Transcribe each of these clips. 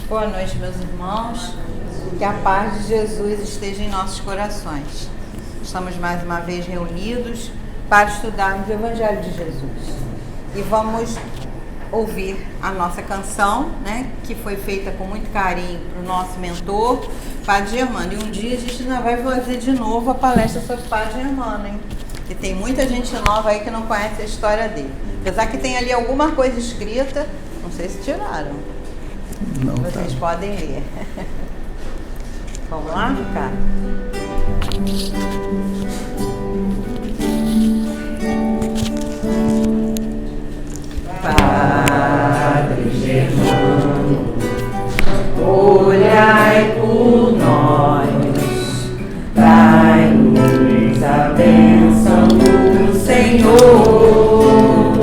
Boa noite, meus irmãos. Que a paz de Jesus esteja em nossos corações. Estamos mais uma vez reunidos para estudarmos o Evangelho de Jesus. E vamos ouvir a nossa canção, né, que foi feita com muito carinho para o nosso mentor, Padre Germano. E um dia a gente ainda vai fazer de novo a palestra sobre Padre Germano, hein? Que tem muita gente nova aí que não conhece a história dele. Apesar que tem ali alguma coisa escrita, não sei se tiraram. Não, vocês podem ler. Vamos lá, Ricardo? Padre Germano, olhai por nós, dai-nos a bênção do Senhor.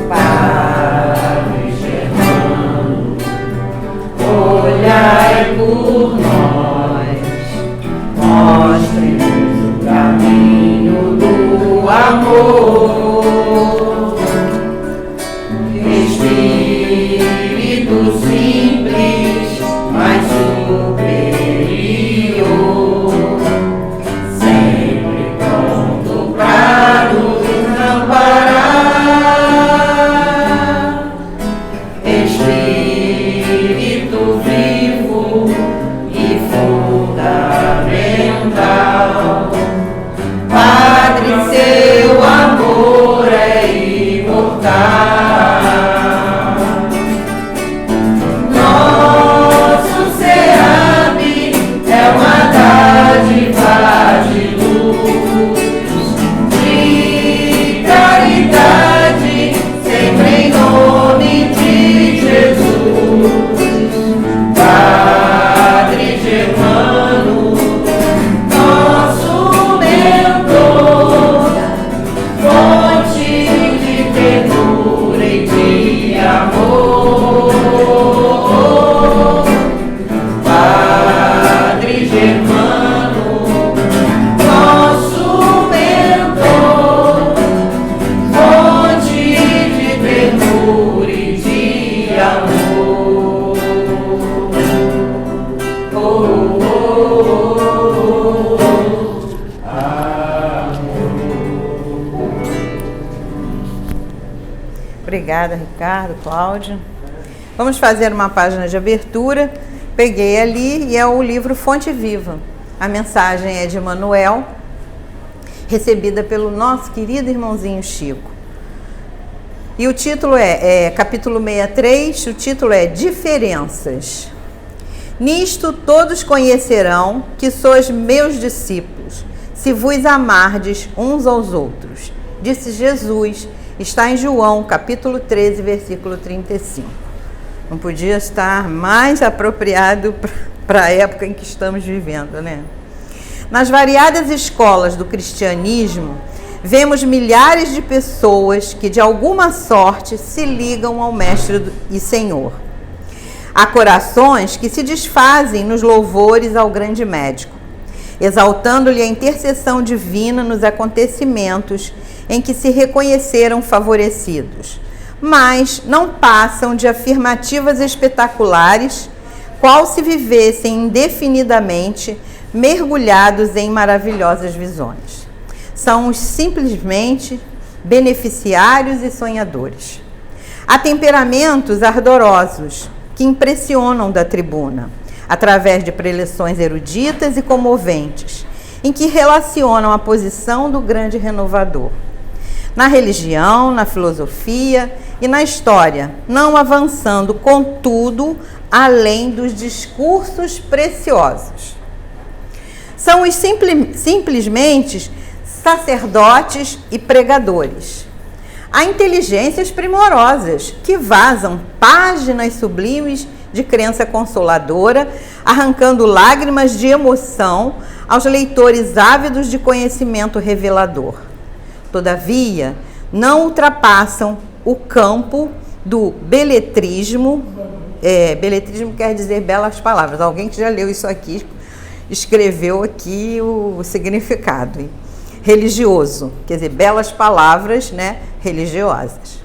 Padre Germano, olhai por nós, mostre-nos o caminho do amor. Espírito simples, mas superior, sempre pronto para nos amparar. Espírito vivo e fundamental, Padre, seu amor é imortal. Obrigada, Ricardo, Cláudio. Vamos fazer uma página de abertura. Peguei ali e é o livro Fonte Viva. A mensagem é de Manuel, recebida pelo nosso querido irmãozinho Chico. E o título é capítulo 63, o título é Diferenças. Nisto todos conhecerão que sois meus discípulos, se vos amardes uns aos outros. Disse Jesus. Está em João, capítulo 13, versículo 35. Não podia estar mais apropriado para a época em que estamos vivendo, né? Nas variadas escolas do cristianismo, vemos milhares de pessoas que, de alguma sorte, se ligam ao Mestre e Senhor. Há corações que se desfazem nos louvores ao grande médico, exaltando-lhe a intercessão divina nos acontecimentos em que se reconheceram favorecidos, mas não passam de afirmativas espetaculares, qual se vivessem indefinidamente mergulhados em maravilhosas visões. São os simplesmente beneficiários e sonhadores. Há temperamentos ardorosos que impressionam da tribuna, através de preleções eruditas e comoventes, em que relacionam a posição do grande renovador. Na religião, na filosofia e na história, não avançando, contudo, além dos discursos preciosos. São os simplesmente sacerdotes e pregadores. Há inteligências primorosas que vazam páginas sublimes de crença consoladora, arrancando lágrimas de emoção aos leitores ávidos de conhecimento revelador. Todavia, não ultrapassam o campo do beletrismo. Beletrismo quer dizer belas palavras. Alguém que já leu isso aqui, escreveu aqui o significado. Religioso, quer dizer, belas palavras, né, religiosas.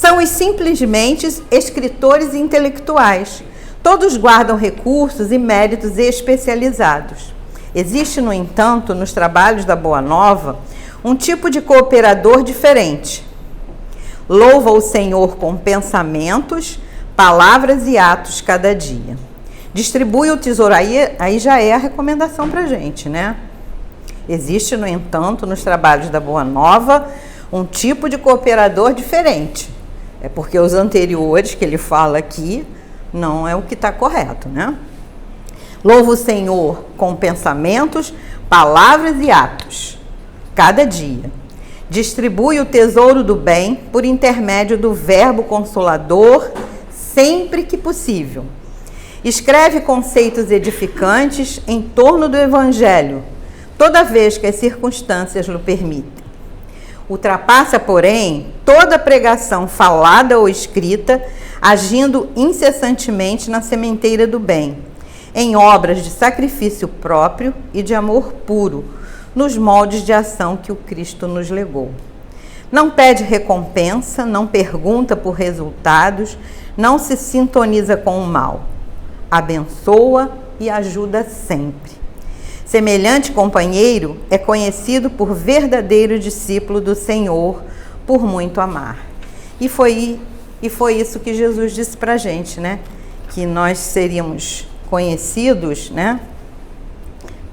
São os simplesmente escritores intelectuais. Todos guardam recursos e méritos especializados. Existe, no entanto, nos trabalhos da Boa Nova, um tipo de cooperador diferente. Louva o Senhor com pensamentos, palavras e atos cada dia. Distribui o tesouro. Aí já é a recomendação para a gente, né? Existe, no entanto, nos trabalhos da Boa Nova, um tipo de cooperador diferente. É porque os anteriores que ele fala aqui não é o que está correto, né? Louva o Senhor com pensamentos, palavras e atos, cada dia. Distribui o tesouro do bem por intermédio do verbo consolador, sempre que possível. Escreve conceitos edificantes em torno do Evangelho, toda vez que as circunstâncias lhe permitem. Ultrapassa, porém, toda pregação falada ou escrita, agindo incessantemente na sementeira do bem, em obras de sacrifício próprio e de amor puro, nos moldes de ação que o Cristo nos legou. Não pede recompensa, não pergunta por resultados, não se sintoniza com o mal. Abençoa e ajuda sempre. Semelhante companheiro é conhecido por verdadeiro discípulo do Senhor, por muito amar. E foi isso que Jesus disse para a gente, né? Que nós seríamos conhecidos, né?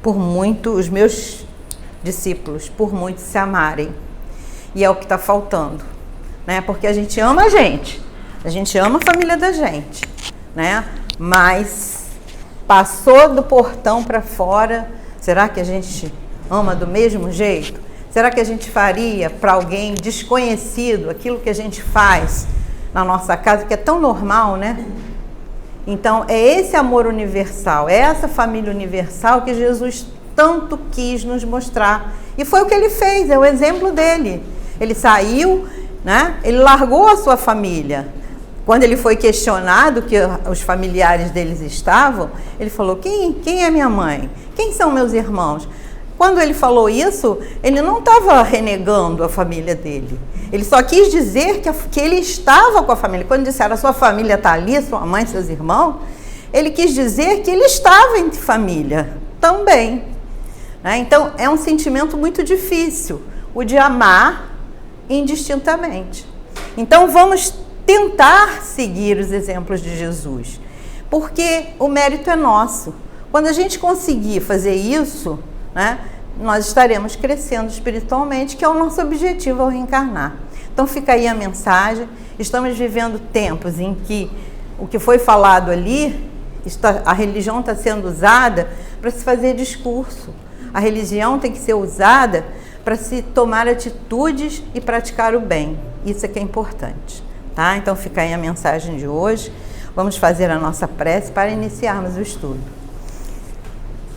Por muito, os meus discípulos, por muito se amarem. E é o que está faltando, né? Porque a gente ama a gente ama a família da gente, né? Mas passou do portão para fora, será que a gente ama do mesmo jeito? Será que a gente faria para alguém desconhecido aquilo que a gente faz na nossa casa, que é tão normal, né? Então, é esse amor universal, é essa família universal que Jesus tanto quis nos mostrar. E foi o que ele fez, é o exemplo dele. Ele saiu, né? Ele largou a sua família. Quando ele foi questionado, que os familiares deles estavam, ele falou, quem é minha mãe? Quem são meus irmãos? Quando ele falou isso, ele não estava renegando a família dele. Ele só quis dizer que ele estava com a família. Quando disseram, a sua família está ali, sua mãe, seus irmãos, ele quis dizer que ele estava entre família também. Né? Então, é um sentimento muito difícil, o de amar indistintamente. Então, vamos tentar seguir os exemplos de Jesus, porque o mérito é nosso. Quando a gente conseguir fazer isso, né, nós estaremos crescendo espiritualmente, que é o nosso objetivo ao reencarnar. Então fica aí a mensagem. Estamos vivendo tempos em que o que foi falado ali, a religião está sendo usada para se fazer discurso. A religião tem que ser usada para se tomar atitudes e praticar o bem. Isso é que é importante. Tá? Então fica aí a mensagem de hoje. Vamos fazer a nossa prece para iniciarmos o estudo.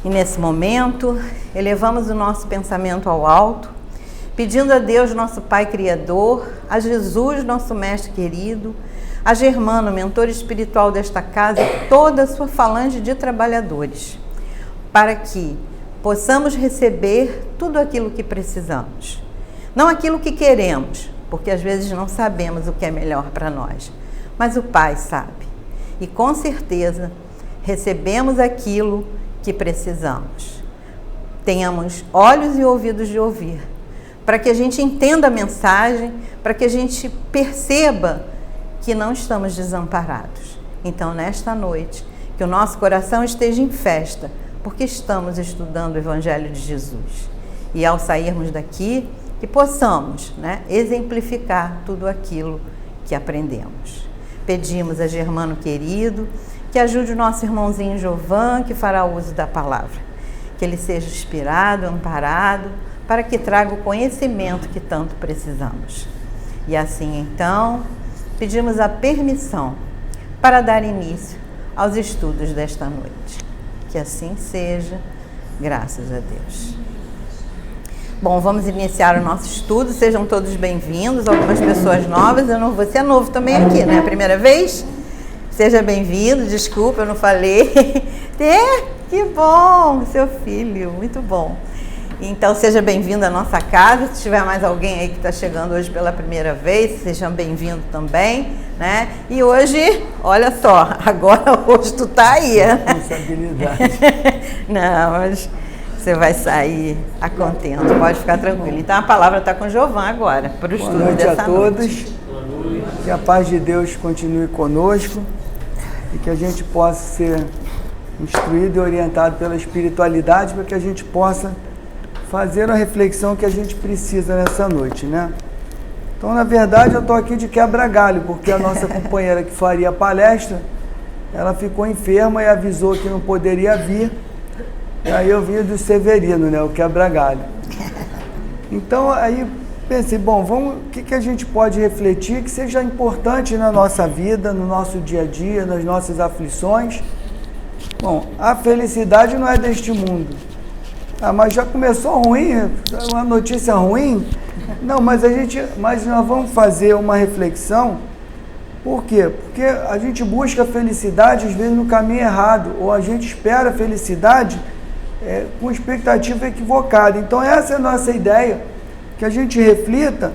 E nesse momento, elevamos o nosso pensamento ao alto, pedindo a Deus, nosso Pai Criador, a Jesus, nosso Mestre querido, a Germano, mentor espiritual desta casa, e toda a sua falange de trabalhadores, para que possamos receber tudo aquilo que precisamos. Não aquilo que queremos, porque às vezes não sabemos o que é melhor para nós, mas o Pai sabe. E com certeza recebemos aquilo que precisamos. Tenhamos olhos e ouvidos de ouvir, para que a gente entenda a mensagem, para que a gente perceba que não estamos desamparados. Então, nesta noite, que o nosso coração esteja em festa, porque estamos estudando o Evangelho de Jesus. E ao sairmos daqui, que possamos, né, exemplificar tudo aquilo que aprendemos. Pedimos a Germano querido que ajude o nosso irmãozinho Jovan, que fará uso da palavra. Que ele seja inspirado, amparado, para que traga o conhecimento que tanto precisamos. E assim, então, pedimos a permissão para dar início aos estudos desta noite. Que assim seja, graças a Deus. Bom, vamos iniciar o nosso estudo. Sejam todos bem-vindos, algumas pessoas novas. Você é novo também aqui, né? Primeira vez? Seja bem-vindo, desculpa, eu não falei. Que bom, seu filho, muito bom. Então seja bem-vindo à nossa casa. Se tiver mais alguém aí que está chegando hoje pela primeira vez, seja bem-vindo também, né? E hoje, olha só, agora hoje tu tá aí. Responsabilidade. Não, mas você vai sair a contento, pode ficar tranquilo. Então a palavra está com o Giovan agora, para o estudo dessa noite. Boa noite a todos. Que a paz de Deus continue conosco e que a gente possa ser instruído e orientado pela espiritualidade para que a gente possa fazer a reflexão que a gente precisa nessa noite, né? Então, na verdade, eu estou aqui de quebra-galho, porque a nossa companheira que faria a palestra, ela ficou enferma e avisou que não poderia vir. E aí eu vim do Severino, né? O quebra-galho. Então, aí pensei, bom, o que a gente pode refletir que seja importante na nossa vida, no nosso dia a dia, nas nossas aflições. Bom, a felicidade não é deste mundo. Ah, mas já começou ruim, uma notícia ruim? Não, mas nós vamos fazer uma reflexão. Por quê? Porque a gente busca felicidade às vezes no caminho errado, ou a gente espera a felicidade com expectativa equivocada. Então essa é a nossa ideia, que a gente reflita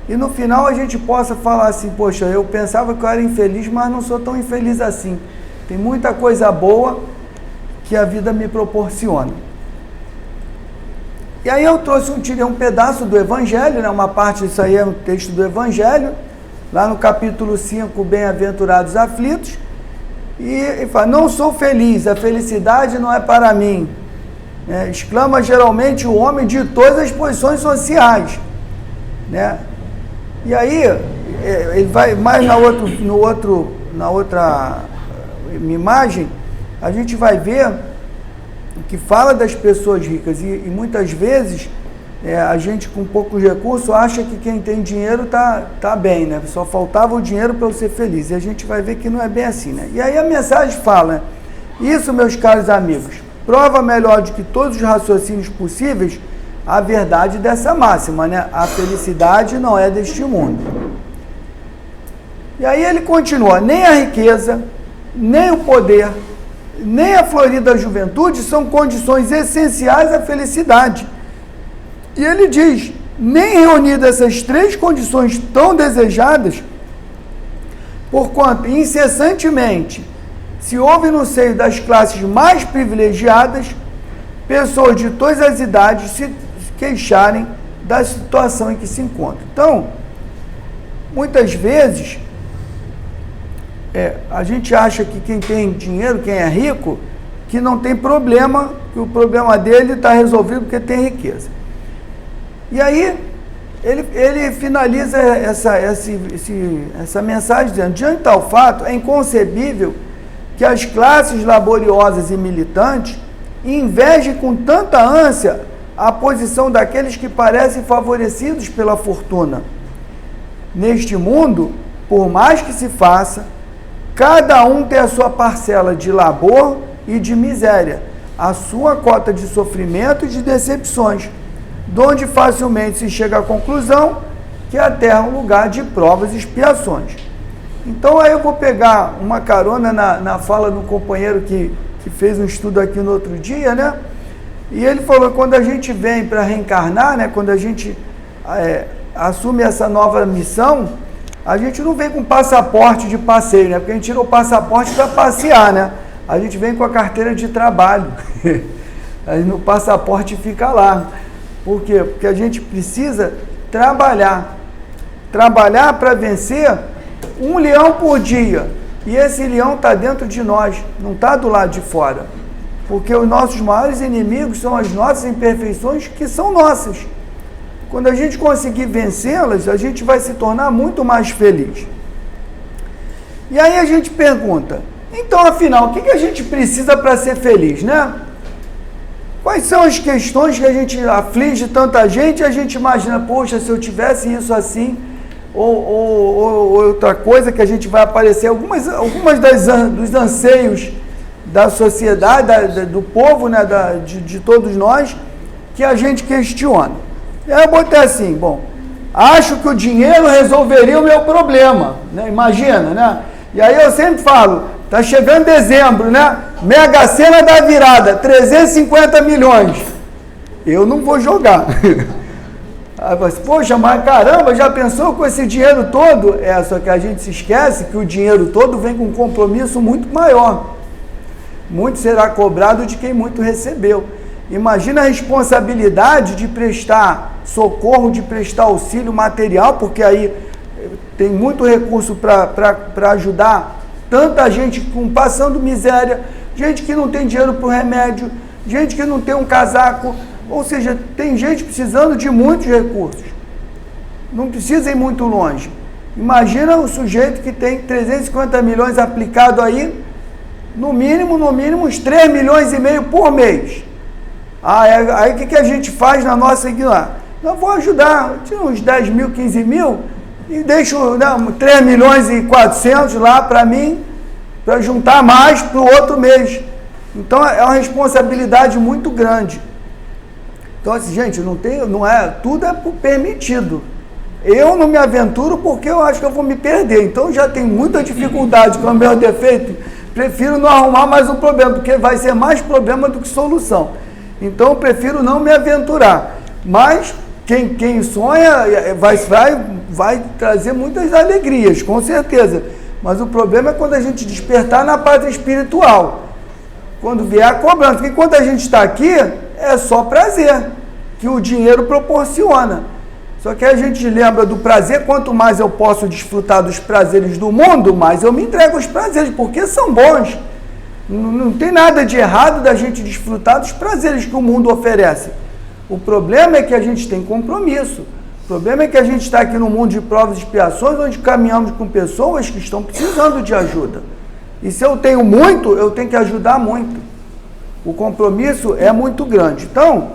e no final a gente possa falar assim, poxa, eu pensava que eu era infeliz, mas não sou tão infeliz assim. Tem muita coisa boa que a vida me proporciona. E aí eu tirei um pedaço do Evangelho, né? Uma parte disso aí é um texto do Evangelho, lá no capítulo 5, Bem-aventurados aflitos, e fala, não sou feliz, a felicidade não é para mim. Exclama geralmente o homem de todas as posições sociais, né? E aí ele vai mais na outra imagem, a gente vai ver que fala das pessoas ricas e muitas vezes a gente com poucos recursos acha que quem tem dinheiro tá bem, né? Só faltava o dinheiro para eu ser feliz, e a gente vai ver que não é bem assim, né? E aí a mensagem fala, isso, meus caros amigos, prova melhor do que todos os raciocínios possíveis a verdade dessa máxima, né? A felicidade não é deste mundo. E aí ele continua, nem a riqueza, nem o poder, nem a florida juventude são condições essenciais à felicidade. E ele diz, nem reunidas essas três condições tão desejadas, porquanto incessantemente se ouve no seio das classes mais privilegiadas pessoas de todas as idades se queixarem da situação em que se encontram. Então, muitas vezes, a gente acha que quem tem dinheiro, quem é rico, que não tem problema, que o problema dele está resolvido porque tem riqueza. E aí, ele finaliza essa mensagem dizendo, diante de tal fato, é inconcebível que as classes laboriosas e militantes invejem com tanta ânsia a posição daqueles que parecem favorecidos pela fortuna. Neste mundo, por mais que se faça, cada um tem a sua parcela de labor e de miséria, a sua cota de sofrimento e de decepções, donde facilmente se chega à conclusão que a terra é um lugar de provas e expiações. Então aí eu vou pegar uma carona na fala do companheiro que fez um estudo aqui no outro dia, né? E ele falou que quando a gente vem para reencarnar, né? Quando a gente assume essa nova missão, a gente não vem com passaporte de passeio, né? Porque a gente tira o passaporte para passear, né? A gente vem com a carteira de trabalho. Aí no passaporte fica lá. Por quê? Porque a gente precisa trabalhar. Trabalhar para vencer um leão por dia. E esse leão está dentro de nós, não está do lado de fora. Porque os nossos maiores inimigos são as nossas imperfeições, que são nossas. Quando a gente conseguir vencê-las, a gente vai se tornar muito mais feliz. E aí a gente pergunta, então afinal, o que a gente precisa para ser feliz, né? Quais são as questões que a gente aflige tanta gente e a gente imagina, poxa, se eu tivesse isso assim, ou outra coisa que a gente vai aparecer, algumas dos anseios da sociedade, do povo, né, de todos nós, que a gente questiona. E aí eu botei assim, bom, acho que o dinheiro resolveria o meu problema, né? Imagina, né? E aí eu sempre falo, tá chegando dezembro, né? Mega Sena da virada, 350 milhões. eu não vou jogar. Aí você, poxa, mas caramba, já pensou com esse dinheiro todo? Só que a gente se esquece que o dinheiro todo vem com um compromisso muito maior. Muito será cobrado de quem muito recebeu. Imagina a responsabilidade de prestar socorro, de prestar auxílio material, porque aí tem muito recurso para ajudar tanta gente passando miséria, gente que não tem dinheiro para o remédio, gente que não tem um casaco, ou seja, tem gente precisando de muitos recursos. Não precisa ir muito longe. Imagina o sujeito que tem 350 milhões aplicado aí, no mínimo, uns 3 milhões e meio por mês. Aí o que a gente faz na nossa igreja? Eu vou ajudar, tira uns 10 mil, 15 mil e deixo 3 milhões e 400 lá para mim, para juntar mais para o outro mês. Então é uma responsabilidade muito grande. Então assim, gente, tudo é permitido. Eu não me aventuro porque eu acho que eu vou me perder. Então já tenho muita dificuldade com o meu defeito. Prefiro não arrumar mais um problema, porque vai ser mais problema do que solução. Então eu prefiro não me aventurar. Mas quem sonha vai trazer muitas alegrias, com certeza. Mas o problema é quando a gente despertar na pátria espiritual. Quando vier a cobrança. Porque quando a gente está aqui, é só prazer que o dinheiro proporciona. Só que a gente lembra do prazer, quanto mais eu posso desfrutar dos prazeres do mundo, mais eu me entrego aos prazeres, porque são bons. Não tem nada de errado da gente desfrutar dos prazeres que o mundo oferece. O problema é que a gente tem compromisso. O problema é que a gente está aqui no mundo de provas e expiações, onde caminhamos com pessoas que estão precisando de ajuda. E se eu tenho muito, eu tenho que ajudar muito. O compromisso é muito grande. Então,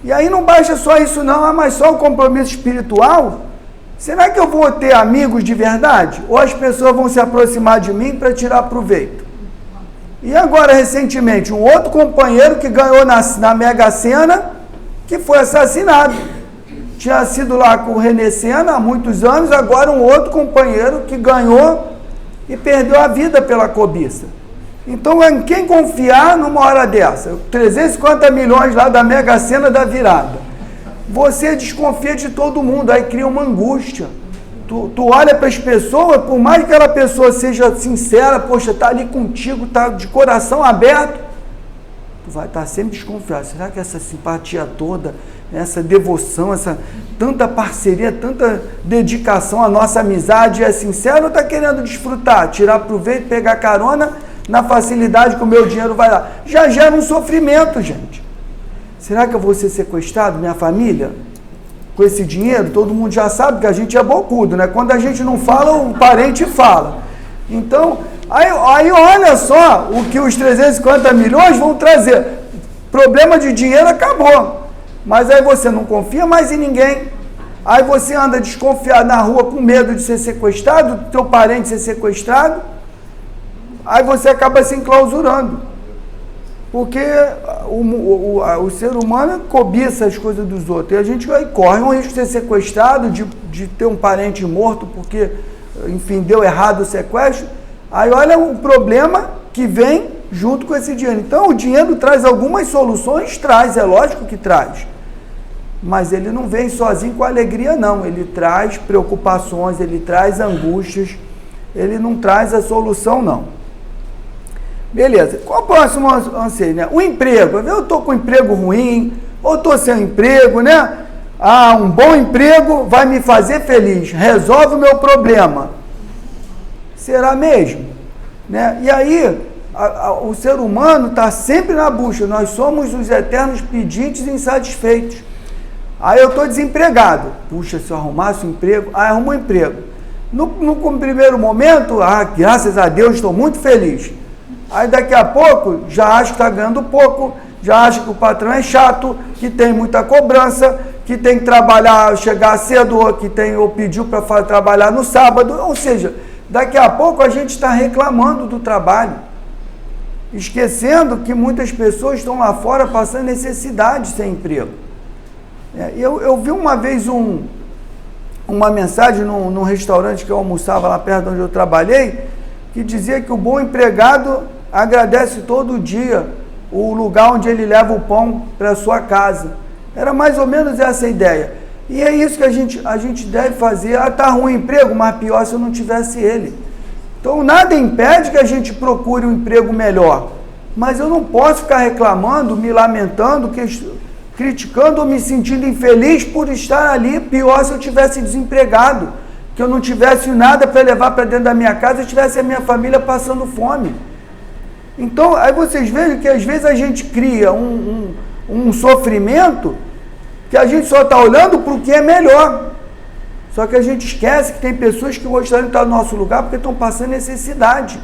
e aí não basta só isso não, mas só o compromisso espiritual. Será que eu vou ter amigos de verdade? Ou as pessoas vão se aproximar de mim para tirar proveito? E agora, recentemente, um outro companheiro que ganhou na Mega Sena, que foi assassinado. Tinha sido lá com o René Sena há muitos anos, agora um outro companheiro que ganhou e perdeu a vida pela cobiça. Então, em quem confiar numa hora dessa? 350 milhões lá da Mega Sena da virada. Você desconfia de todo mundo, aí cria uma angústia. Tu olha para as pessoas, por mais que aquela pessoa seja sincera, poxa, está ali contigo, está de coração aberto, tu vai estar sempre desconfiado. Será que essa simpatia toda, essa devoção, essa tanta parceria, tanta dedicação à nossa amizade é sincera ou está querendo desfrutar, tirar proveito, pegar carona na facilidade que o meu dinheiro vai lá? Já gera um sofrimento, gente. Será que eu vou ser sequestrado, minha família? Com esse dinheiro, todo mundo já sabe que a gente é bocudo, né? Quando a gente não fala, o parente fala. Então, aí olha só o que os 350 milhões vão trazer. Problema de dinheiro acabou. Mas aí você não confia mais em ninguém. Aí você anda desconfiado na rua com medo de ser sequestrado, do teu parente ser sequestrado. Aí você acaba se enclausurando. Porque o ser humano cobiça as coisas dos outros. E a gente corre um risco de ser sequestrado, de ter um parente morto porque, enfim, deu errado o sequestro. Aí olha o problema que vem junto com esse dinheiro. Então o dinheiro traz algumas soluções, traz, é lógico que traz. Mas ele não vem sozinho com alegria, não. Ele traz preocupações, ele traz angústias, ele não traz a solução, não. Beleza, qual o próximo anseio, né? O emprego, eu estou com um emprego ruim, ou estou sem emprego, né? Um bom emprego vai me fazer feliz, resolve o meu problema. Será mesmo? Né? E aí, o ser humano está sempre na busca, nós somos os eternos pedintes e insatisfeitos. Aí eu estou desempregado, puxa, se eu arrumasse um emprego, arrumo um emprego. No primeiro momento, graças a Deus, estou muito feliz. Aí daqui a pouco, já acho que está ganhando pouco, já acho que o patrão é chato, que tem muita cobrança, que tem que trabalhar, chegar cedo, ou pediu para trabalhar no sábado. Ou seja, daqui a pouco a gente está reclamando do trabalho, esquecendo que muitas pessoas estão lá fora passando necessidade sem emprego. Eu vi uma vez uma mensagem num restaurante que eu almoçava lá perto de onde eu trabalhei, que dizia que o bom empregado agradece todo dia o lugar onde ele leva o pão para a sua casa. Era mais ou menos essa a ideia. E é isso que a gente deve fazer. Ah, tá ruim o emprego, mas pior se eu não tivesse ele. Então nada impede que a gente procure um emprego melhor. Mas eu não posso ficar reclamando, me lamentando, criticando ou me sentindo infeliz por estar ali. Pior se eu tivesse desempregado, que eu não tivesse nada para levar para dentro da minha casa e tivesse a minha família passando fome. Então, aí vocês vejam que às vezes a gente cria um sofrimento que a gente só está olhando para o que é melhor. Só que a gente esquece que tem pessoas que gostariam de estar no nosso lugar porque estão passando necessidade.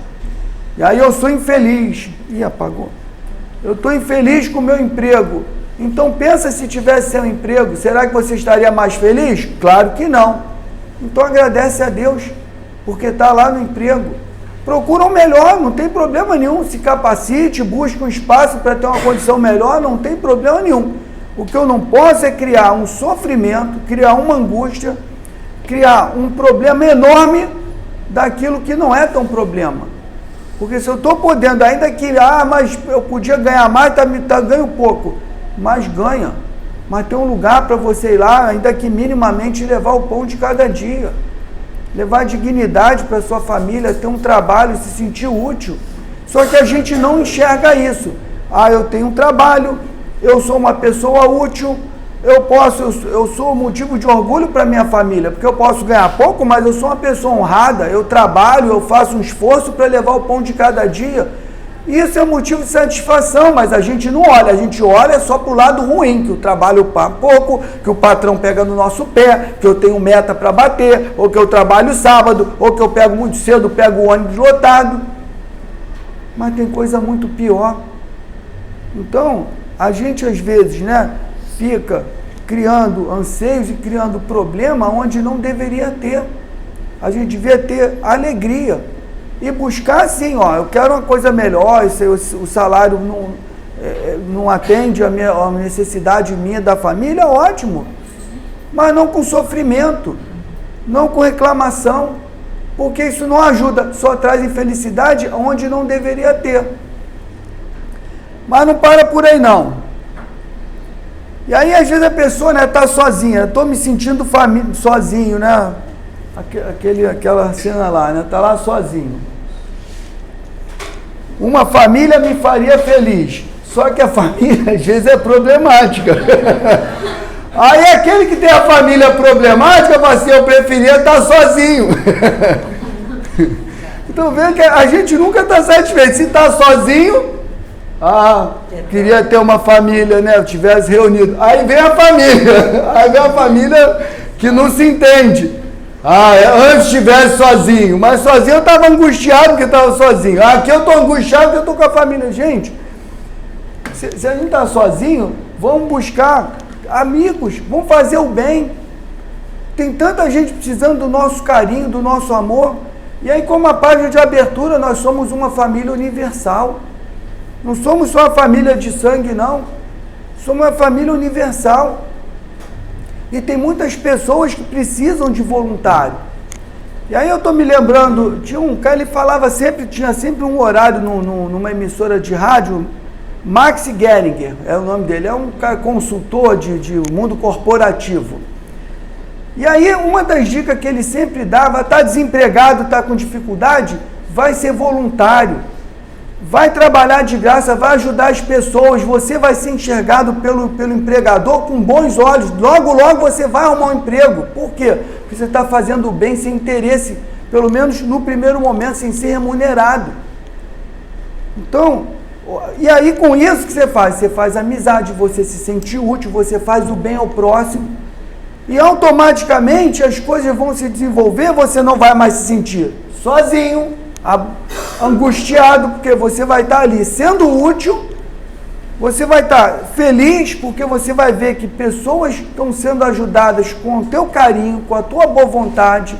E aí eu sou infeliz. Ih, apagou. Eu estou infeliz com o meu emprego. Então pensa se tivesse seu emprego, será que você estaria mais feliz? Claro que não. Então agradece a Deus, porque está lá no emprego. Procura um melhor, não tem problema nenhum. Se capacite, busque um espaço para ter uma condição melhor, não tem problema nenhum. O que eu não posso é criar um sofrimento, criar uma angústia, criar um problema enorme daquilo que não é tão problema. Porque se eu estou podendo, ainda que, mas eu podia ganhar mais, ganho pouco. Mas ganha. Mas tem um lugar para você ir lá, ainda que minimamente levar o pão de cada dia. Levar dignidade para sua família, ter um trabalho, se sentir útil. Só que a gente não enxerga isso. Eu tenho um trabalho, eu sou uma pessoa útil, eu sou motivo de orgulho para minha família, porque eu posso ganhar pouco, mas eu sou uma pessoa honrada, eu trabalho, eu faço um esforço para levar o pão de cada dia. Isso é motivo de satisfação, mas a gente não olha, a gente olha só para o lado ruim, que o trabalho paga pouco, que o patrão pega no nosso pé, que eu tenho meta para bater, ou que eu trabalho sábado, ou que eu pego muito cedo, pego o ônibus lotado. Mas tem coisa muito pior. Então, a gente às vezes, fica criando anseios e criando problema onde não deveria ter. A gente devia ter alegria e buscar assim, eu quero uma coisa melhor, o salário não atende a necessidade minha da família, ótimo. Mas não com sofrimento, não com reclamação, porque isso não ajuda, só traz infelicidade onde não deveria ter. Mas não para por aí não. E aí às vezes a pessoa está sozinha, estou me sentindo sozinho, aquela cena lá, está lá sozinho. Uma família me faria feliz, só que a família às vezes é problemática. Aí aquele que tem a família problemática fala assim, eu preferia estar sozinho. Então veja que a gente nunca está satisfeito. Se está sozinho, queria ter uma família, eu tivesse reunido. Aí vem a família que não se entende. Antes estivesse sozinho, mas sozinho eu estava angustiado porque estava sozinho. Aqui eu estou angustiado porque eu estou com a família. Gente, se a gente está sozinho, vamos buscar amigos, vamos fazer o bem. Tem tanta gente precisando do nosso carinho, do nosso amor. E aí, como a página de abertura, nós somos uma família universal. Não somos só uma família de sangue, não. Somos uma família universal. E tem muitas pessoas que precisam de voluntário. E aí eu estou me lembrando, tinha um cara, ele falava sempre, tinha sempre um horário numa emissora de rádio, Max Geringer, é o nome dele, é um cara consultor de mundo corporativo. E aí uma das dicas que ele sempre dava, está desempregado, está com dificuldade, vai ser voluntário. Vai trabalhar de graça, vai ajudar as pessoas, você vai ser enxergado pelo empregador com bons olhos. Logo, logo você vai arrumar um emprego. Por quê? Porque você está fazendo o bem sem interesse, pelo menos no primeiro momento, sem ser remunerado. Então, e aí com isso que você faz? Você faz amizade, você se sente útil, você faz o bem ao próximo. E automaticamente as coisas vão se desenvolver, você não vai mais se sentir sozinho, angustiado, porque você vai estar ali sendo útil, você vai estar feliz, porque você vai ver que pessoas estão sendo ajudadas com o teu carinho, com a tua boa vontade,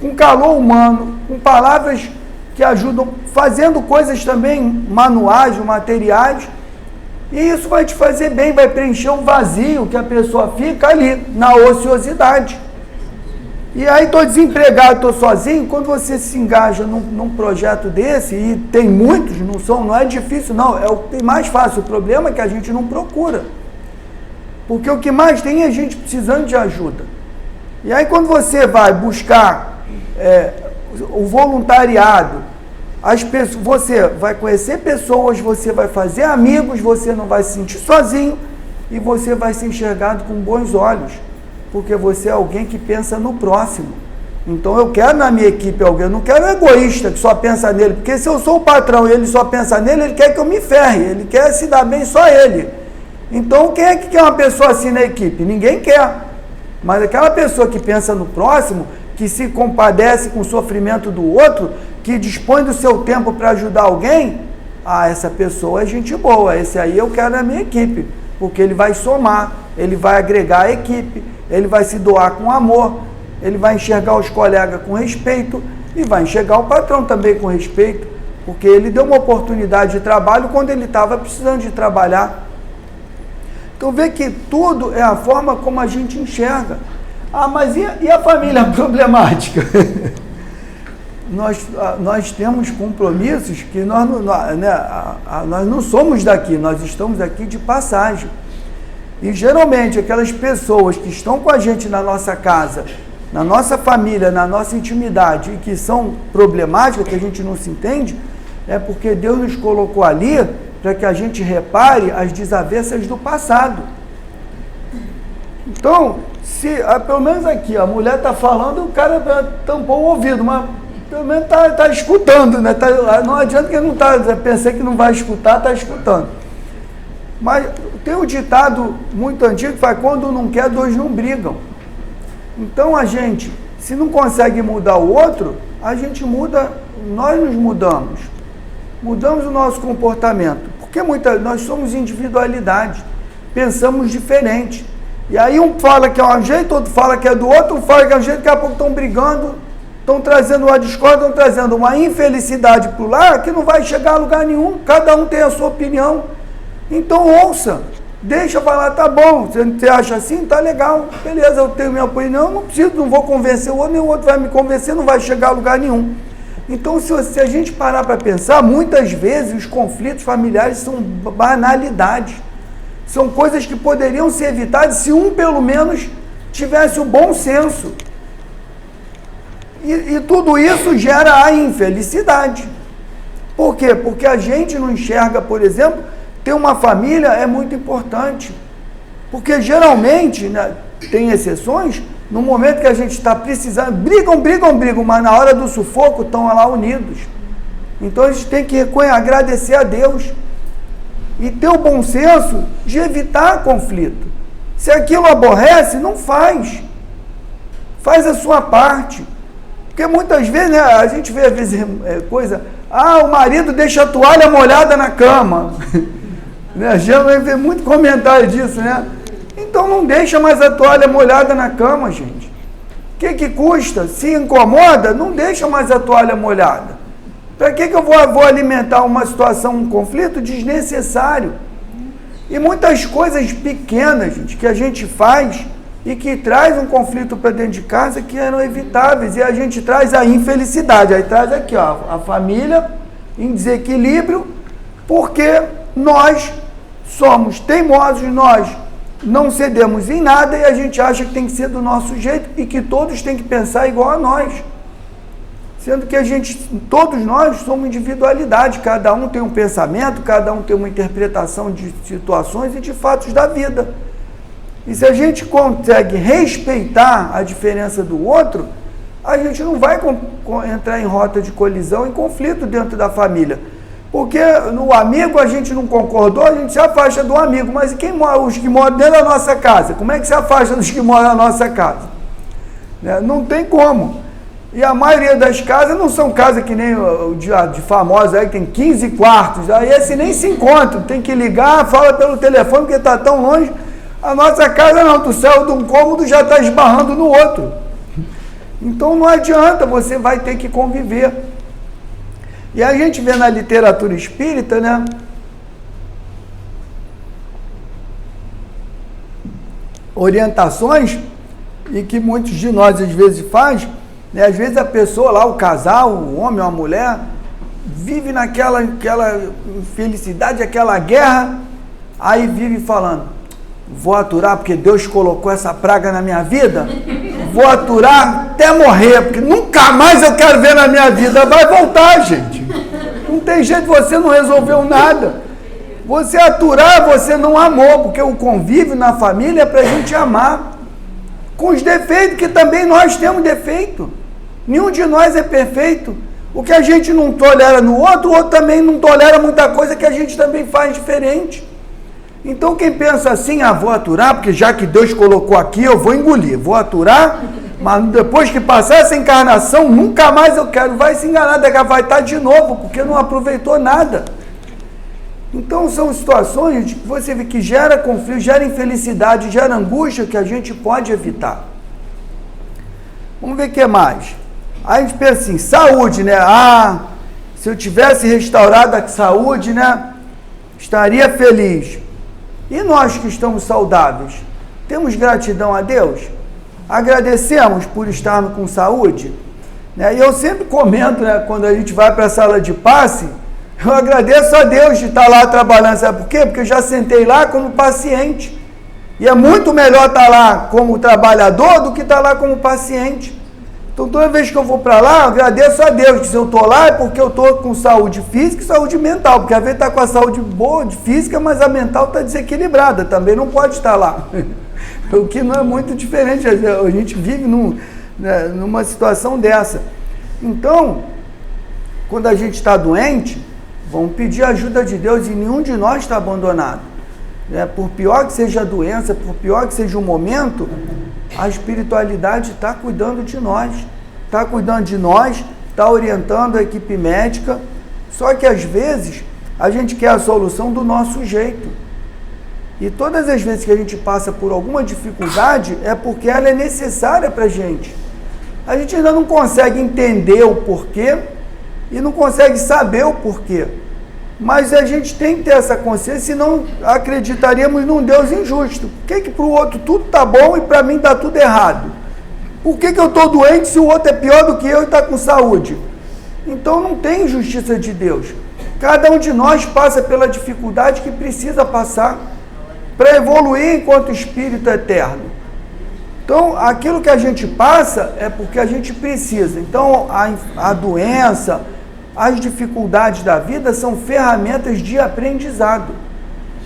com calor humano, com palavras que ajudam, fazendo coisas também manuais, materiais, e isso vai te fazer bem, vai preencher um vazio que a pessoa fica ali, na ociosidade. E aí estou desempregado, estou sozinho. Quando você se engaja num projeto desse, e tem muitos, não é difícil não, é o que tem mais fácil. O problema é que a gente não procura. Porque o que mais tem é gente precisando de ajuda. E aí quando você vai buscar o voluntariado, você vai conhecer pessoas, você vai fazer amigos, você não vai se sentir sozinho e você vai ser enxergado com bons olhos, porque você é alguém que pensa no próximo. Então eu quero na minha equipe alguém, eu não quero um egoísta que só pensa nele, porque se eu sou o patrão e ele só pensa nele, ele quer que eu me ferre, ele quer se dar bem só ele. Então quem é que quer uma pessoa assim na equipe? Ninguém quer. Mas aquela pessoa que pensa no próximo, que se compadece com o sofrimento do outro, que dispõe do seu tempo para ajudar alguém, essa pessoa é gente boa, esse aí eu quero na minha equipe, porque ele vai somar, ele vai agregar a equipe, ele vai se doar com amor, ele vai enxergar os colegas com respeito e vai enxergar o patrão também com respeito, porque ele deu uma oportunidade de trabalho quando ele estava precisando de trabalhar. Então vê que tudo é a forma como a gente enxerga. Mas e a família problemática? Nós temos compromissos que nós não somos daqui, nós estamos aqui de passagem. E geralmente aquelas pessoas que estão com a gente na nossa casa, na nossa família, na nossa intimidade e que são problemáticas, que a gente não se entende, é porque Deus nos colocou ali para que a gente repare as desavenças do passado. Então, pelo menos aqui, a mulher está falando, o cara tampou o ouvido, mas pelo menos está escutando, né? Não adianta que ele não está, pensei que não vai escutar, está escutando. Mas tem um ditado muito antigo que fala, quando não quer, dois não brigam. Então a gente, se não consegue mudar o outro, a gente muda, nós nos mudamos. Mudamos o nosso comportamento. Porque nós somos individualidade, pensamos diferente. E aí um fala que é um jeito, outro fala que é do outro, um fala que é um jeito, daqui a pouco estão brigando, estão trazendo uma discórdia, estão trazendo uma infelicidade para o lar que não vai chegar a lugar nenhum, cada um tem a sua opinião. Então ouça, deixa falar, tá bom, você acha assim, tá legal, beleza, eu tenho minha opinião, não preciso, não vou convencer o outro, nem o outro vai me convencer, não vai chegar a lugar nenhum. Então, se a gente parar para pensar, muitas vezes os conflitos familiares são banalidades. São coisas que poderiam ser evitadas se um, pelo menos, tivesse o bom senso. E tudo isso gera a infelicidade. Por quê? Porque a gente não enxerga, por exemplo, ter uma família é muito importante. Porque geralmente, né, tem exceções, no momento que a gente está precisando, brigam, mas na hora do sufoco estão lá unidos. Então a gente tem que agradecer a Deus e ter o bom senso de evitar conflito. Se aquilo aborrece, não faz. Faz a sua parte. Porque muitas vezes, né, a gente vê às vezes coisa, o marido deixa a toalha molhada na cama. Né? Já vai ver muito comentário disso, né? Então não deixa mais a toalha molhada na cama, gente. O que custa? Se incomoda, não deixa mais a toalha molhada. Para que eu vou alimentar uma situação, um conflito desnecessário? E muitas coisas pequenas, gente, que a gente faz e que traz um conflito para dentro de casa que eram evitáveis. E a gente traz a infelicidade. Aí traz aqui, ó, a família em desequilíbrio, porque nós somos teimosos, nós não cedemos em nada e a gente acha que tem que ser do nosso jeito e que todos têm que pensar igual a nós. Sendo que todos nós somos individualidade, cada um tem um pensamento, cada um tem uma interpretação de situações e de fatos da vida. E se a gente consegue respeitar a diferença do outro, a gente não vai entrar em rota de colisão e conflito dentro da família. Porque no amigo a gente não concordou, a gente se afasta do amigo. Mas os que moram dentro da nossa casa? Como é que se afasta dos que moram na nossa casa? Não tem como. E a maioria das casas não são casas que nem o de famosos aí, que tem 15 quartos. Aí esse nem se encontra, tem que ligar, fala pelo telefone porque está tão longe. A nossa casa não, tu saiu de um cômodo já está esbarrando no outro. Então não adianta, você vai ter que conviver. E a gente vê na literatura espírita, né? Orientações, e que muitos de nós às vezes faz, né? Às vezes a pessoa lá, o casal, o homem ou a mulher, vive naquela infelicidade, aquela guerra, aí vive falando, vou aturar porque Deus colocou essa praga na minha vida, vou aturar até morrer, porque nunca mais eu quero ver na minha vida. Vai voltar, gente. Não tem jeito, você não resolveu nada. Você aturar, você não amou, porque o convívio na família é para a gente amar. Com os defeitos, que também nós temos defeito. Nenhum de nós é perfeito. O que a gente não tolera no outro, o outro também não tolera muita coisa que a gente também faz diferente. Então quem pensa assim, vou aturar, porque já que Deus colocou aqui, eu vou engolir. Vou aturar, mas depois que passar essa encarnação, nunca mais eu quero. Vai se enganar, daqui vai estar de novo, porque não aproveitou nada. Então são situações que você vê que gera conflito, gera infelicidade, gera angústia que a gente pode evitar. Vamos ver o que mais. Aí a gente pensa assim, saúde, né? Se eu tivesse restaurado a saúde, né? Estaria feliz. E nós que estamos saudáveis, temos gratidão a Deus? Agradecemos por estarmos com saúde? Né? E eu sempre comento, né, quando a gente vai para a sala de passe, eu agradeço a Deus de estar lá trabalhando. Sabe por quê? Porque eu já sentei lá como paciente. E é muito melhor estar lá como trabalhador do que estar lá como paciente. Então, toda vez que eu vou para lá, eu agradeço a Deus. Que se eu estou lá é porque eu estou com saúde física e saúde mental. Porque às vezes está com a saúde boa, de física, mas a mental está desequilibrada. Também não pode estar lá. O que não é muito diferente. A gente vive numa situação dessa. Então, quando a gente está doente, vamos pedir a ajuda de Deus e nenhum de nós está abandonado. Por pior que seja a doença, por pior que seja o momento, a espiritualidade está cuidando de nós. Está cuidando de nós, está orientando a equipe médica. Só que às vezes a gente quer a solução do nosso jeito. E todas as vezes que a gente passa por alguma dificuldade é porque ela é necessária para a gente. A gente ainda não consegue entender o porquê e não consegue saber o porquê. Mas a gente tem que ter essa consciência, senão acreditaríamos num Deus injusto. Por que para o outro tudo está bom e para mim está tudo errado? Por que eu estou doente se o outro é pior do que eu e está com saúde? Então não tem justiça de Deus. Cada um de nós passa pela dificuldade que precisa passar para evoluir enquanto espírito eterno. Então, aquilo que a gente passa é porque a gente precisa. Então, a doença, as dificuldades da vida são ferramentas de aprendizado.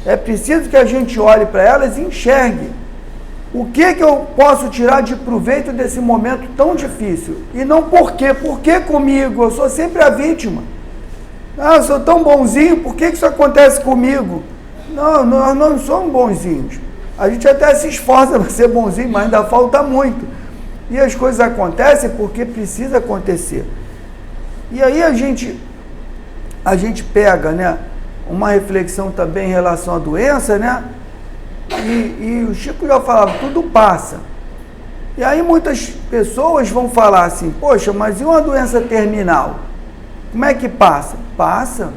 É preciso que a gente olhe para elas e enxergue. O que eu posso tirar de proveito desse momento tão difícil? E não por quê? Por que comigo? Eu sou sempre a vítima. Eu sou tão bonzinho, por que isso acontece comigo? Não, nós não somos bonzinhos. A gente até se esforça para ser bonzinho, mas ainda falta muito. E as coisas acontecem porque precisa acontecer. E aí a gente pega, né, uma reflexão também em relação à doença, né? E o Chico já falava, tudo passa. E aí muitas pessoas vão falar assim, poxa, mas e uma doença terminal? Como é que passa? Passa,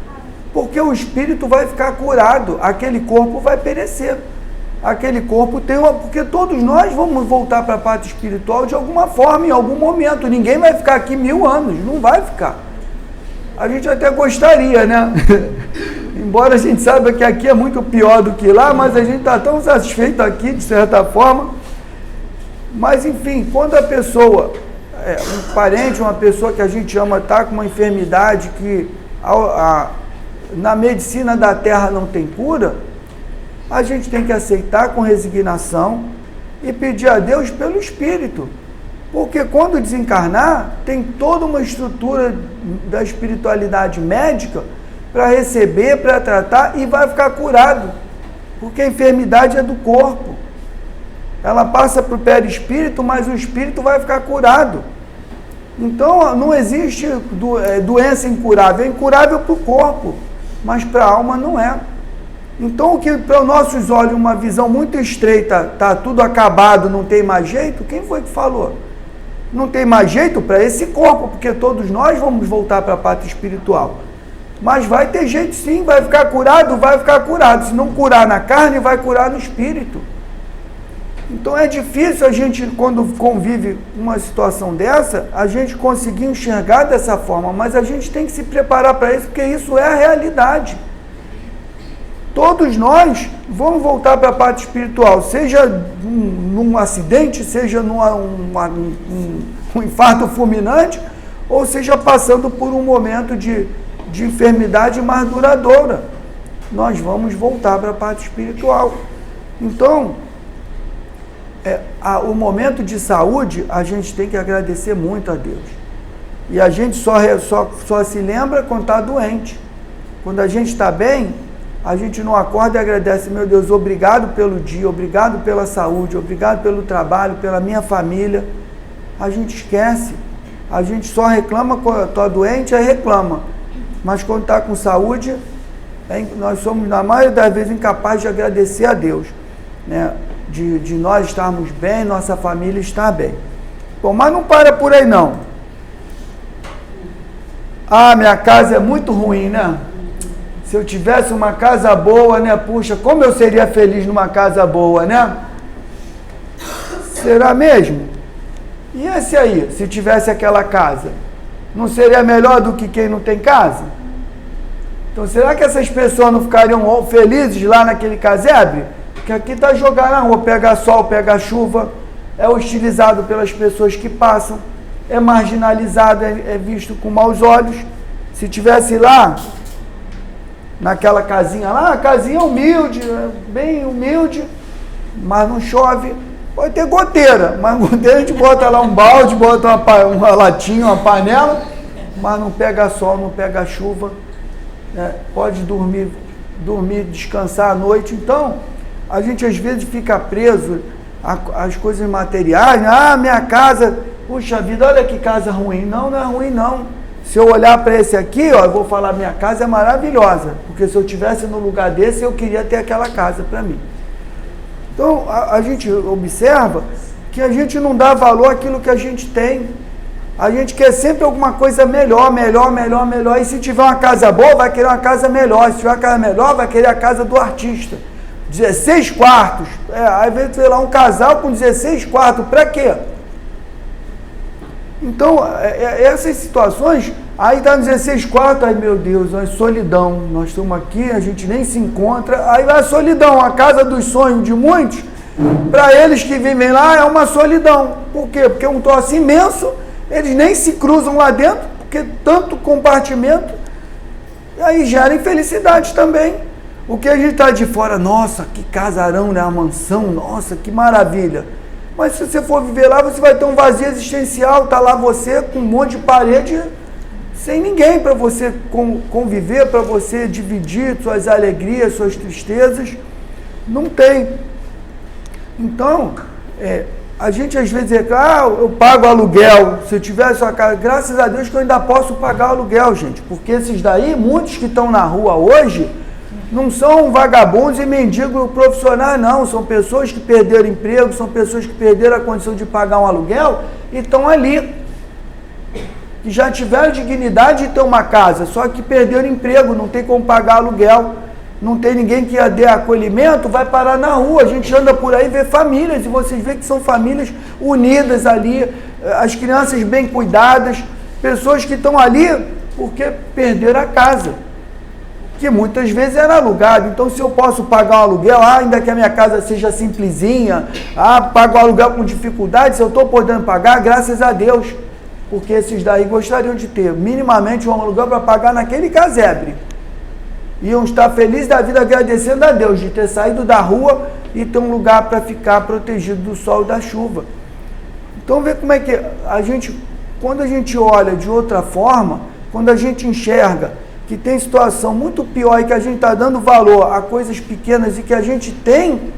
porque o espírito vai ficar curado, aquele corpo vai perecer. Aquele corpo porque todos nós vamos voltar para a parte espiritual de alguma forma, em algum momento. Ninguém vai ficar aqui 1000 anos, não vai ficar. A gente até gostaria, né? Embora a gente saiba que aqui é muito pior do que lá, mas a gente está tão satisfeito aqui, de certa forma. Mas, enfim, quando a pessoa, um parente, uma pessoa que a gente ama, está com uma enfermidade que na medicina da Terra não tem cura, a gente tem que aceitar com resignação e pedir a Deus pelo Espírito. Porque quando desencarnar, tem toda uma estrutura da espiritualidade médica para receber, para tratar e vai ficar curado. Porque a enfermidade é do corpo. Ela passa para o perispírito, mas o espírito vai ficar curado. Então não existe doença incurável. É incurável para o corpo, mas para a alma não é. Então, o que para os nossos olhos, uma visão muito estreita, está tudo acabado, não tem mais jeito, quem foi que falou? Não tem mais jeito para esse corpo, porque todos nós vamos voltar para a parte espiritual. Mas vai ter jeito sim, vai ficar curado, vai ficar curado. Se não curar na carne, vai curar no espírito. Então é difícil a gente, quando convive uma situação dessa, a gente conseguir enxergar dessa forma, mas a gente tem que se preparar para isso, porque isso é a realidade. todos nós vamos voltar para a parte espiritual, seja num acidente, seja um infarto fulminante, ou seja passando por um momento de enfermidade mais duradoura. Nós vamos voltar para a parte espiritual. Então, o momento de saúde, a gente tem que agradecer muito a Deus. E a gente só se lembra quando está doente. Quando a gente está bem, a gente não acorda e agradece, meu Deus, obrigado pelo dia, obrigado pela saúde, obrigado pelo trabalho, pela minha família. A gente esquece. A gente só reclama quando está doente, aí reclama. Mas quando está com saúde, nós somos, na maioria das vezes, incapazes de agradecer a Deus, né? De nós estarmos bem, nossa família estar bem. Bom, mas não para por aí não. Ah, minha casa é muito ruim, né? Se eu tivesse uma casa boa, né? Puxa, como eu seria feliz numa casa boa, né? Será mesmo? E esse aí, se tivesse aquela casa, não seria melhor do que quem não tem casa? Então, será que essas pessoas não ficariam felizes lá naquele casebre? Porque aqui está jogado na rua, pega sol, pega chuva, é hostilizado pelas pessoas que passam, é marginalizado, é visto com maus olhos. Se tivesse lá, naquela casinha lá, a casinha humilde, bem humilde, mas não chove, pode ter goteira, mas goteira a gente bota lá um balde, bota uma latinha, uma panela, mas não pega sol, não pega chuva, pode dormir, descansar à noite. Então, a gente às vezes fica preso às coisas materiais, né? Ah, minha casa, puxa vida, olha que casa ruim. Não, não é ruim não. Se eu olhar para esse aqui, ó, eu vou falar, minha casa é maravilhosa, porque se eu estivesse no lugar desse, eu queria ter aquela casa para mim. Então, a gente observa que a gente não dá valor àquilo que a gente tem. A gente quer sempre alguma coisa melhor. E se tiver uma casa boa, vai querer uma casa melhor. Se tiver uma casa melhor, vai querer a casa do artista. 16 quartos. Às vezes, sei lá, um casal com 16 quartos. Para quê? Então, essas situações, aí dá 16 quartos, ai meu Deus, a solidão. Nós estamos aqui, a gente nem se encontra. Aí vai a solidão, a casa dos sonhos de muitos. Para eles que vivem lá, é uma solidão. Por quê? Porque é um troço imenso. Eles nem se cruzam lá dentro, porque tanto compartimento, e aí gera infelicidade também. O que a gente está de fora, nossa, que casarão, né? A mansão, nossa, que maravilha. Mas se você for viver lá, você vai ter um vazio existencial, tá lá você com um monte de parede, sem ninguém para você conviver, para você dividir suas alegrias, suas tristezas. Não tem. Então, a gente às vezes diz, eu pago aluguel, se eu tivesse uma casa, graças a Deus que eu ainda posso pagar aluguel, gente, porque esses daí, muitos que estão na rua hoje, não são vagabundos e mendigos profissionais, não, são pessoas que perderam emprego, são pessoas que perderam a condição de pagar um aluguel e estão ali, que já tiveram dignidade de ter uma casa, só que perderam emprego, não tem como pagar aluguel. Não tem ninguém que dê acolhimento, vai parar na rua. A gente anda por aí e vê famílias, e vocês veem que são famílias unidas ali, as crianças bem cuidadas, pessoas que estão ali porque perderam a casa, que muitas vezes era alugado. Então, se eu posso pagar um aluguel, ainda que a minha casa seja simplesinha, pago o aluguel com dificuldade, se eu estou podendo pagar, graças a Deus, porque esses daí gostariam de ter minimamente um aluguel para pagar naquele casebre. Iam estar felizes da vida agradecendo a Deus de ter saído da rua e ter um lugar para ficar protegido do sol e da chuva. Então vê como é que a gente, quando a gente olha de outra forma, quando a gente enxerga que tem situação muito pior e que a gente está dando valor a coisas pequenas e que a gente tem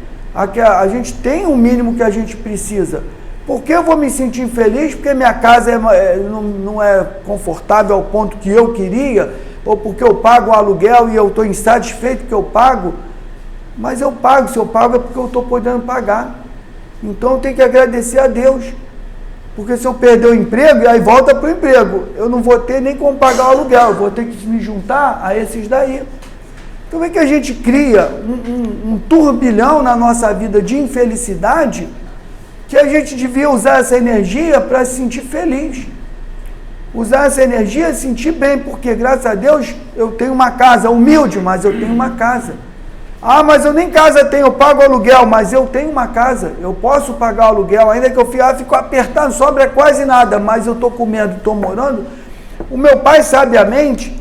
o mínimo que a gente precisa. Por que eu vou me sentir infeliz? Porque minha casa não é confortável ao ponto que eu queria, ou porque eu pago o aluguel e eu estou insatisfeito que eu pago, mas eu pago, se eu pago é porque eu estou podendo pagar. Então eu tenho que agradecer a Deus, porque se eu perder o emprego, aí volta para o emprego, eu não vou ter nem como pagar o aluguel, eu vou ter que me juntar a esses daí. Então é que a gente cria um turbilhão na nossa vida de infelicidade, que a gente devia usar essa energia para se sentir feliz. Usar essa energia e sentir bem, porque graças a Deus eu tenho uma casa humilde, mas eu tenho uma casa. Ah, mas eu nem casa tenho, eu pago aluguel, mas eu tenho uma casa, eu posso pagar o aluguel, ainda que eu fico apertado, não sobra quase nada, mas eu estou comendo, estou morando. O meu pai, sabiamente,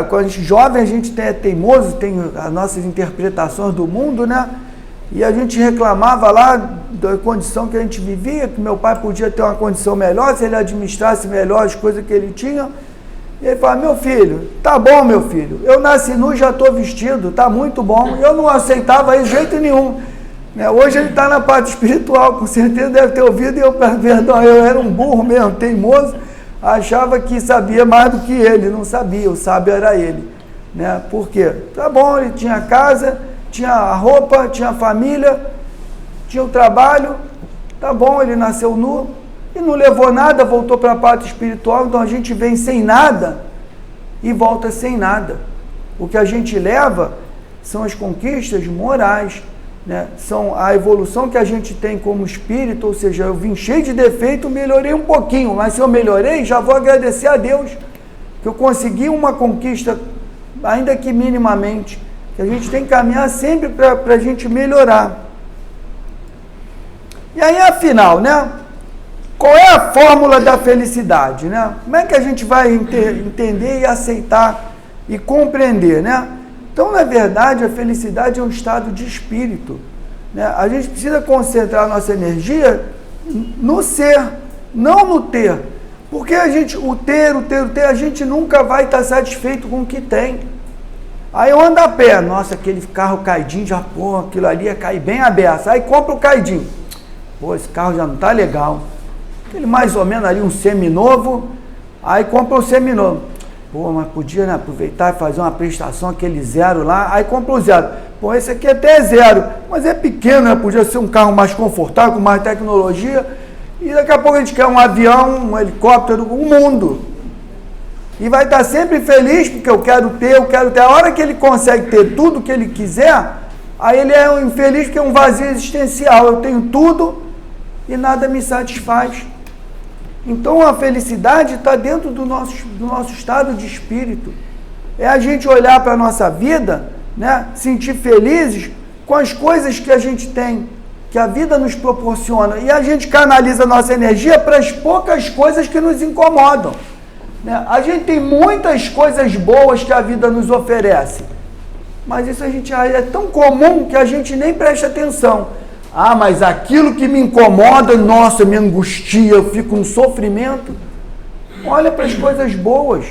quando a gente jovem, a gente é teimoso, tem as nossas interpretações do mundo, né? E a gente reclamava lá da condição que a gente vivia, que meu pai podia ter uma condição melhor, se ele administrasse melhor as coisas que ele tinha. E ele fala, meu filho, tá bom, meu filho, eu nasci nu e já estou vestido, tá muito bom. Eu não aceitava isso de jeito nenhum. Hoje ele está na parte espiritual, com certeza deve ter ouvido, e eu, perdão, eu era um burro mesmo, teimoso, achava que sabia mais do que ele, não sabia, o sábio era ele. Por quê? Tá bom, ele tinha casa, tinha a roupa, tinha a família, tinha o trabalho, tá bom, ele nasceu nu e não levou nada, voltou para a parte espiritual, então a gente vem sem nada e volta sem nada. O que a gente leva são as conquistas morais, são a evolução que a gente tem como espírito, ou seja, eu vim cheio de defeito, melhorei um pouquinho, mas se eu melhorei, já vou agradecer a Deus, que eu consegui uma conquista, ainda que minimamente, que a gente tem que caminhar sempre para a gente melhorar. E aí, afinal, qual é a fórmula da felicidade, Como é que a gente vai entender e aceitar e compreender, Então, na verdade, a felicidade é um estado de espírito, A gente precisa concentrar a nossa energia no ser, não no ter. Porque o ter, a gente nunca vai estar satisfeito com o que tem. Aí eu ando a pé, nossa, aquele carro caidinho, já, aquilo ali ia cair bem aberto. Aí compra o caidinho. Esse carro já não tá legal. Aquele mais ou menos ali, um seminovo, aí compra o seminovo. Mas podia, aproveitar e fazer uma prestação, aquele zero lá, aí compra o zero. Esse aqui até é zero, mas é pequeno, Podia ser um carro mais confortável, com mais tecnologia, e daqui a pouco a gente quer um avião, um helicóptero, um mundo. E vai estar sempre feliz, porque eu quero ter. A hora que ele consegue ter tudo que ele quiser, aí ele é um infeliz, porque é um vazio existencial. Eu tenho tudo e nada me satisfaz. Então a felicidade está dentro do nosso estado de espírito. É a gente olhar para a nossa vida, sentir felizes com as coisas que a gente tem, que a vida nos proporciona. E a gente canaliza a nossa energia para as poucas coisas que nos incomodam. A gente tem muitas coisas boas que a vida nos oferece, mas isso é tão comum que a gente nem presta atenção. Mas aquilo que me incomoda, nossa, me angustia, eu fico no sofrimento. Olha para as coisas boas,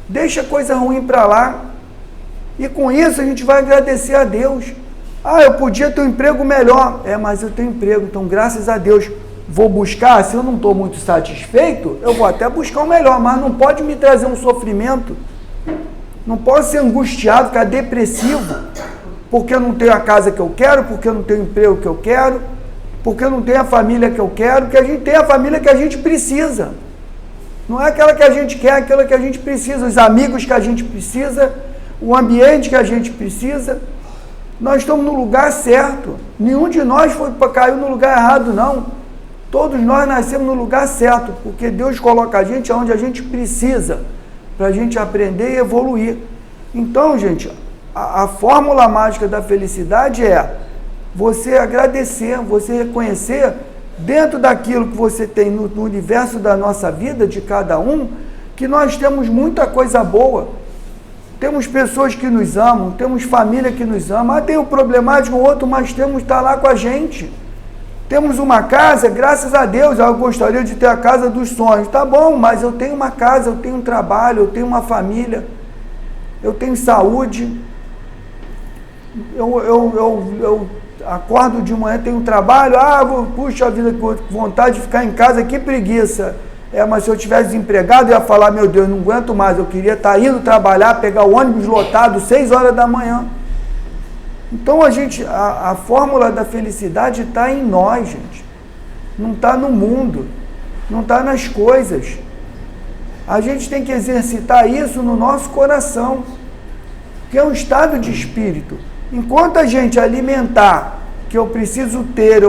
deixa a coisa ruim para lá, e com isso a gente vai agradecer a Deus. Eu podia ter um emprego melhor, mas eu tenho emprego, então graças a Deus. Vou buscar, se eu não estou muito satisfeito, eu vou até buscar o melhor, mas não pode me trazer um sofrimento. Não posso ser angustiado, ficar depressivo, porque eu não tenho a casa que eu quero, porque eu não tenho o emprego que eu quero, porque eu não tenho a família que eu quero, porque a gente tem a família que a gente precisa. Não é aquela que a gente quer, é aquela que a gente precisa, os amigos que a gente precisa, o ambiente que a gente precisa. Nós estamos no lugar certo. Nenhum de nós caiu no lugar errado, não. Todos nós nascemos no lugar certo, porque Deus coloca a gente onde a gente precisa, para a gente aprender e evoluir. Então, gente, a fórmula mágica da felicidade é você agradecer, você reconhecer, dentro daquilo que você tem no universo da nossa vida, de cada um, que nós temos muita coisa boa. Temos pessoas que nos amam, temos família que nos ama. Tem o problemático, o outro, mas está lá com a gente. Temos uma casa, graças a Deus, eu gostaria de ter a casa dos sonhos. Tá bom, mas eu tenho uma casa, eu tenho um trabalho, eu tenho uma família, eu tenho saúde. Eu acordo de manhã, tenho um trabalho, puxa vida, com vontade de ficar em casa, que preguiça. Mas se eu tivesse desempregado, eu ia falar, meu Deus, não aguento mais, eu queria estar indo trabalhar, pegar o ônibus lotado, 6 horas da manhã. Então a fórmula da felicidade está em nós, gente. Não está no mundo, não está nas coisas. A gente tem que exercitar isso no nosso coração, que é um estado de espírito. Enquanto a gente alimentar que eu preciso ter,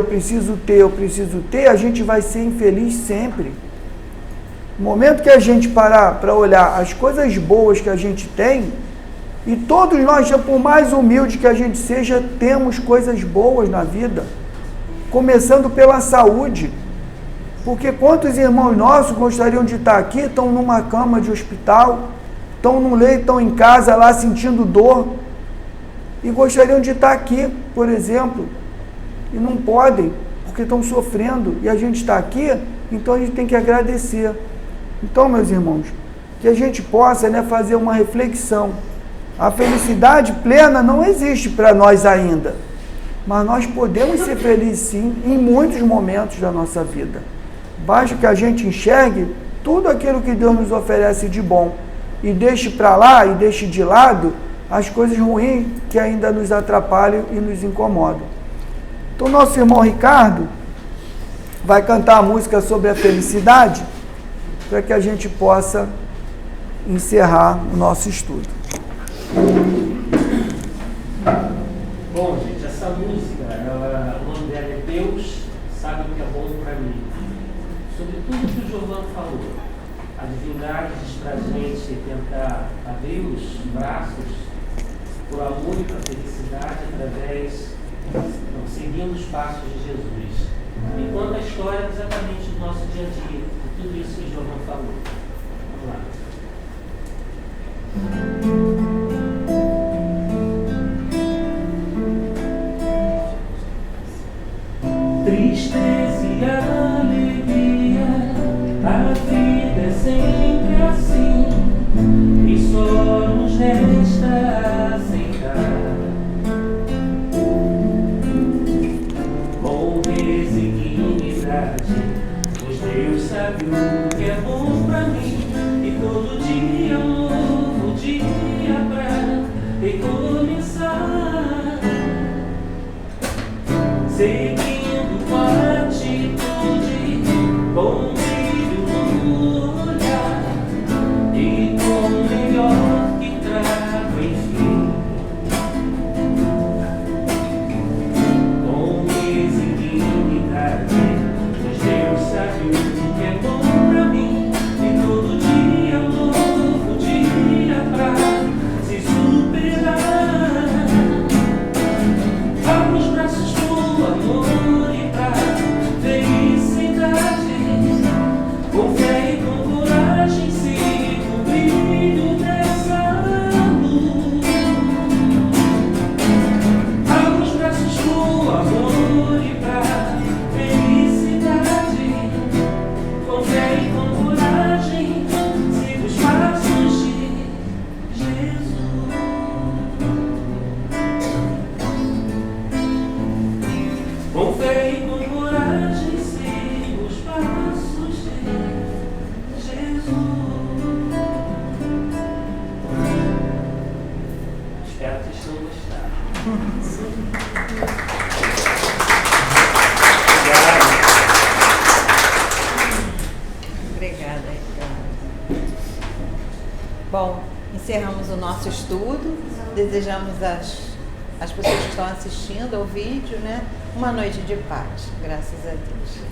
a gente vai ser infeliz sempre. No momento que a gente parar para olhar as coisas boas que a gente tem, E todos nós, por mais humilde que a gente seja, temos coisas boas na vida. Começando pela saúde. Porque quantos irmãos nossos gostariam de estar aqui, estão numa cama de hospital, estão num leito, estão em casa lá sentindo dor, e gostariam de estar aqui, por exemplo, e não podem, porque estão sofrendo, e a gente está aqui, então a gente tem que agradecer. Então, meus irmãos, que a gente possa, né, fazer uma reflexão. A felicidade plena não existe para nós ainda, mas nós podemos ser felizes sim, em muitos momentos da nossa vida. Basta que a gente enxergue tudo aquilo que Deus nos oferece de bom e deixe para lá e deixe de lado as coisas ruins que ainda nos atrapalham e nos incomodam. Então, nosso irmão Ricardo vai cantar a música sobre a felicidade para que a gente possa encerrar o nosso estudo. Bom, gente, essa música, o nome dela é Deus Sabe o que é Bom para Mim. Sobre tudo que o Giovanni falou, a divindade diz para a gente tentar abrir os braços por amor e para a felicidade através, seguindo os passos de Jesus. E conta a história exatamente do nosso dia a dia, de tudo isso que o Giovanni falou. Vamos lá. Tristeza e alegria, a vida é sempre assim, e só nos resta aceitar. Com resignidade, pois Deus sabe o que é bom pra mim, e todo dia um novo dia pra recomeçar. Seguindo com a atitude, com brilho no olhar e com o melhor que trago, enfim. Com resignidade, pois Deus sabe o que é bom pra mim, e todo dia um novo dia pra se superar. Abra os braços pro amor e pra felicidade, com fé e com coragem siga o brilho dessa luz. Abra os braços pro amor e pra felicidade, com fé e com coragem siga os passos de Jesus. Com fé e com coragem siga os passos de Jesus. Espero que vocês tenham gostado. Obrigada, Ricardo. Bom, encerramos o nosso estudo. Desejamos às pessoas que estão assistindo ao vídeo, né, uma noite de paz. Graças a Deus.